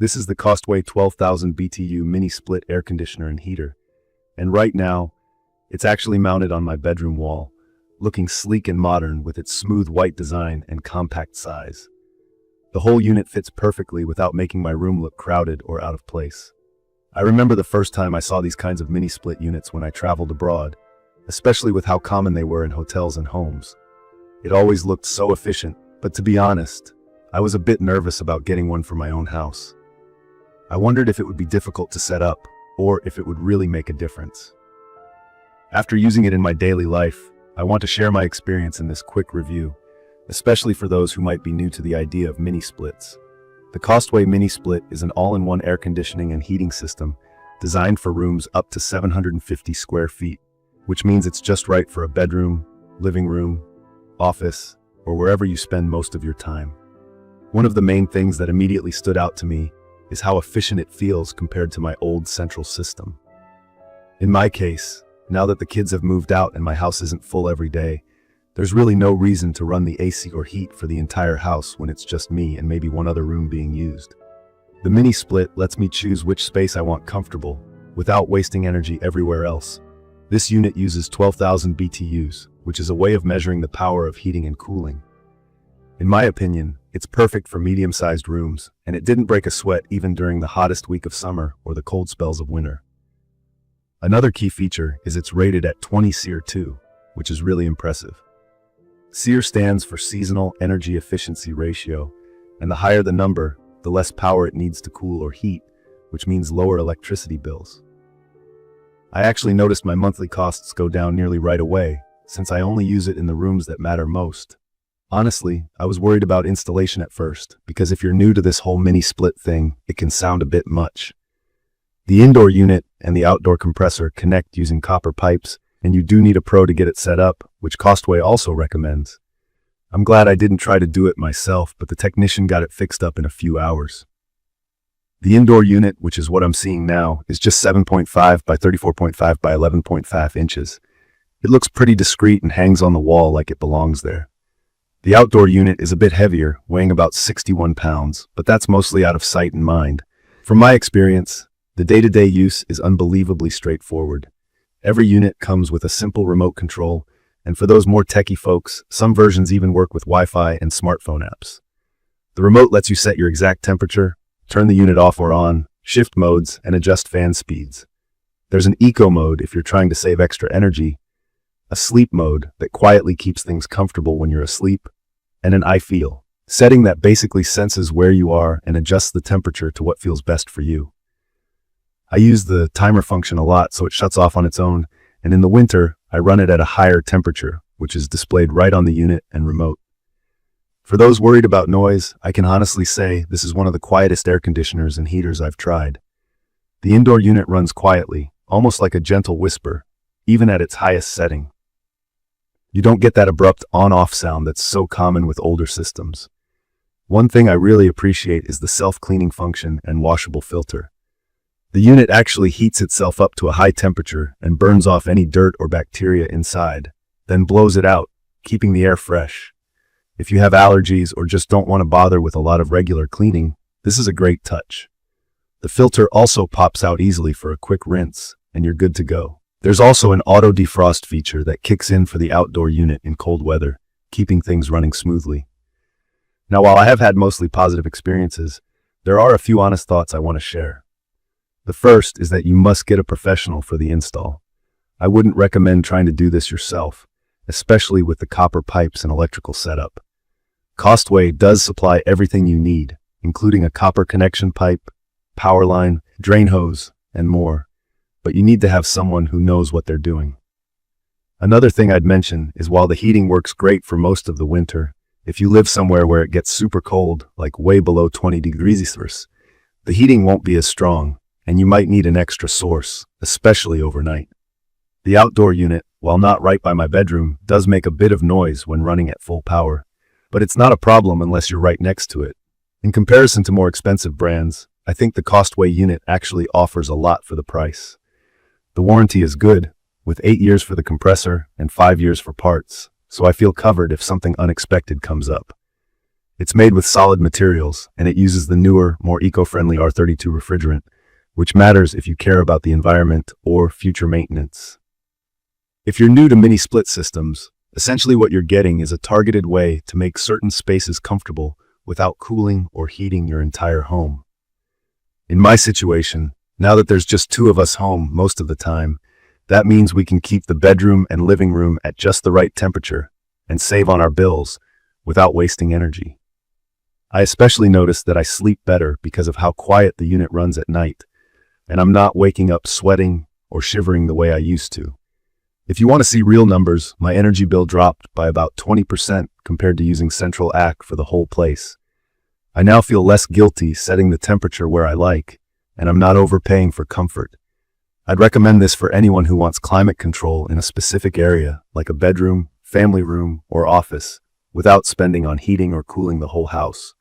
This is the Costway 12,000 BTU mini split air conditioner and heater. And right now, it's actually mounted on my bedroom wall, looking sleek and modern with its smooth white design and compact size. The whole unit fits perfectly without making my room look crowded or out of place. I remember the first time I saw these kinds of mini split units when I traveled abroad, especially with how common they were in hotels and homes. It always looked so efficient, but to be honest, I was a bit nervous about getting one for my own house. I wondered if it would be difficult to set up, or if it would really make a difference. After using it in my daily life, I want to share my experience in this quick review, especially for those who might be new to the idea of mini splits. The Costway Mini Split is an all-in-one air conditioning and heating system designed for rooms up to 750 square feet, which means it's just right for a bedroom, living room, office, or wherever you spend most of your time. One of the main things that immediately stood out to me is how efficient it feels compared to my old central system. In my case, now that the kids have moved out and my house isn't full every day, there's really no reason to run the AC or heat for the entire house when it's just me and maybe one other room being used. The mini split lets me choose which space I want comfortable, without wasting energy everywhere else. This unit uses 12,000 BTUs, which is a way of measuring the power of heating and cooling. In my opinion, it's perfect for medium-sized rooms, and it didn't break a sweat even during the hottest week of summer or the cold spells of winter. Another key feature is it's rated at 20 SEER 2, which is really impressive. SEER stands for Seasonal Energy Efficiency Ratio, and the higher the number, the less power it needs to cool or heat, which means lower electricity bills. I actually noticed my monthly costs go down nearly right away, since I only use it in the rooms that matter most. Honestly, I was worried about installation at first, because if you're new to this whole mini split thing, it can sound a bit much. The indoor unit and the outdoor compressor connect using copper pipes, and you do need a pro to get it set up, which Costway also recommends. I'm glad I didn't try to do it myself, but the technician got it fixed up in a few hours. The indoor unit, which is what I'm seeing now, is just 7.5 by 34.5 by 11.5 inches. It looks pretty discreet and hangs on the wall like it belongs there. The outdoor unit is a bit heavier, weighing about 61 pounds, but that's mostly out of sight and mind. From my experience, the day-to-day use is unbelievably straightforward. Every unit comes with a simple remote control, and for those more techie folks, some versions even work with Wi-Fi and smartphone apps. The remote lets you set your exact temperature, turn the unit off or on, shift modes, and adjust fan speeds. There's an eco mode if you're trying to save extra energy, a sleep mode that quietly keeps things comfortable when you're asleep, and an iFEEL setting that basically senses where you are and adjusts the temperature to what feels best for you. I use the timer function a lot so it shuts off on its own, and in the winter, I run it at a higher temperature, which is displayed right on the unit and remote. For those worried about noise, I can honestly say this is one of the quietest air conditioners and heaters I've tried. The indoor unit runs quietly, almost like a gentle whisper, even at its highest setting. You don't get that abrupt on-off sound that's so common with older systems. One thing I really appreciate is the self-cleaning function and washable filter. The unit actually heats itself up to a high temperature and burns off any dirt or bacteria inside, then blows it out, keeping the air fresh. If you have allergies or just don't want to bother with a lot of regular cleaning, this is a great touch. The filter also pops out easily for a quick rinse, and you're good to go. There's also an auto defrost feature that kicks in for the outdoor unit in cold weather, keeping things running smoothly. Now, while I have had mostly positive experiences, there are a few honest thoughts I want to share. The first is that you must get a professional for the install. I wouldn't recommend trying to do this yourself, especially with the copper pipes and electrical setup. Costway does supply everything you need, including a copper connection pipe, power line, drain hose, and more. But you need to have someone who knows what they're doing. Another thing I'd mention is while the heating works great for most of the winter, if you live somewhere where it gets super cold, like way below 20 degrees Celsius, the heating won't be as strong, and you might need an extra source, especially overnight. The outdoor unit, while not right by my bedroom, does make a bit of noise when running at full power, but it's not a problem unless you're right next to it. In comparison to more expensive brands, I think the Costway unit actually offers a lot for the price. The warranty is good, with 8 years for the compressor and 5 years for parts, so I feel covered if something unexpected comes up. It's made with solid materials, and it uses the newer, more eco-friendly R32 refrigerant, which matters if you care about the environment or future maintenance. If you're new to mini split systems, essentially what you're getting is a targeted way to make certain spaces comfortable without cooling or heating your entire home. In my situation, now that there's just two of us home most of the time, that means we can keep the bedroom and living room at just the right temperature and save on our bills without wasting energy. I especially notice that I sleep better because of how quiet the unit runs at night, and I'm not waking up sweating or shivering the way I used to. If you want to see real numbers, my energy bill dropped by about 20% compared to using central AC for the whole place. I now feel less guilty setting the temperature where I like, and I'm not overpaying for comfort. I'd recommend this for anyone who wants climate control in a specific area, like a bedroom, family room, or office, without spending on heating or cooling the whole house.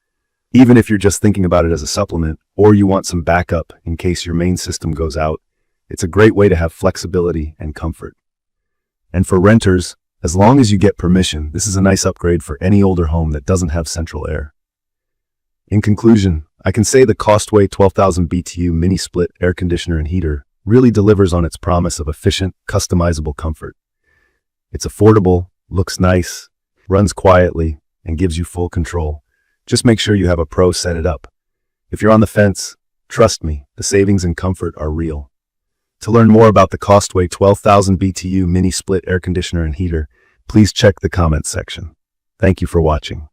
Even if you're just thinking about it as a supplement, or you want some backup in case your main system goes out, it's a great way to have flexibility and comfort. And for renters, as long as you get permission, this is a nice upgrade for any older home that doesn't have central air. In conclusion, I can say the Costway 12,000 BTU mini split air conditioner and heater really delivers on its promise of efficient, customizable comfort. It's affordable, looks nice, runs quietly, and gives you full control. Just make sure you have a pro set it up. If you're on the fence, trust me, the savings and comfort are real. To learn more about the Costway 12,000 BTU mini split air conditioner and heater, please check the comments section. Thank you for watching.